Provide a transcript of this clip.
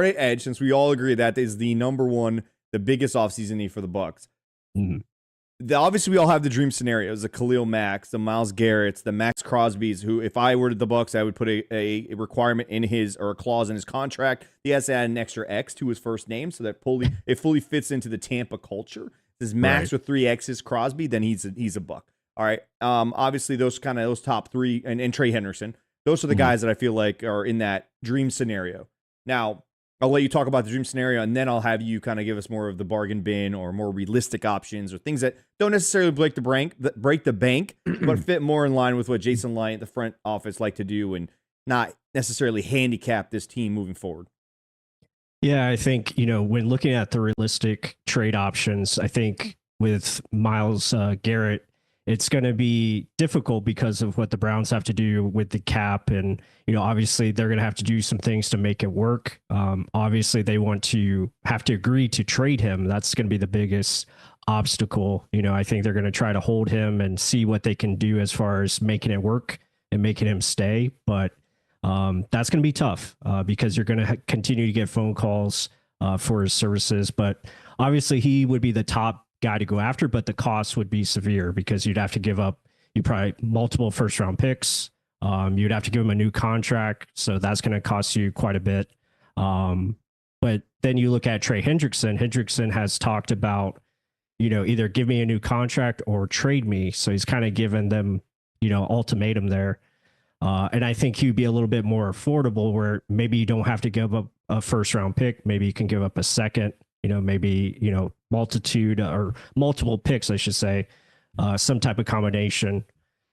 at edge, since we all agree that is the number one, the biggest offseason need for the Bucs. Obviously, we all have the dream scenarios: the Khalil Macks, the Myles Garretts, the Max Crosbys. Who, if I were the Bucs, I would put a requirement in his, or a clause in his contract. He has to add an extra X to his first name so that it fully fits into the Tampa culture. If this Max with 3 X's Crosby, then he's a Buck. All right. Obviously, those top three, and Trey Henderson. Those are the guys that I feel like are in that dream scenario. Now, I'll let you talk about the dream scenario, and then I'll have you kind of give us more of the bargain bin or more realistic options or things that don't necessarily break the bank, but fit more in line with what Jason Light, the front office, like to do, and not necessarily handicap this team moving forward. Yeah, I think, when looking at the realistic trade options, I think with Myles Garrett, it's going to be difficult because of what the Browns have to do with the cap. And, obviously they're going to have to do some things to make it work. Obviously they have to agree to trade him. That's going to be the biggest obstacle. I think they're going to try to hold him and see what they can do as far as making it work and making him stay. But that's going to be tough because you're going to continue to get phone calls for his services. But obviously he would be the top guy to go after, but the cost would be severe because you'd have to give up probably multiple first round picks. You'd have to give him a new contract. So that's going to cost you quite a bit. But then you look at Trey Hendrickson. Hendrickson has talked about, either give me a new contract or trade me. So he's kind of given them, ultimatum there. And I think he'd be a little bit more affordable where maybe you don't have to give up a first round pick. Maybe you can give up a second, maybe, multiple picks, I should say, some type of combination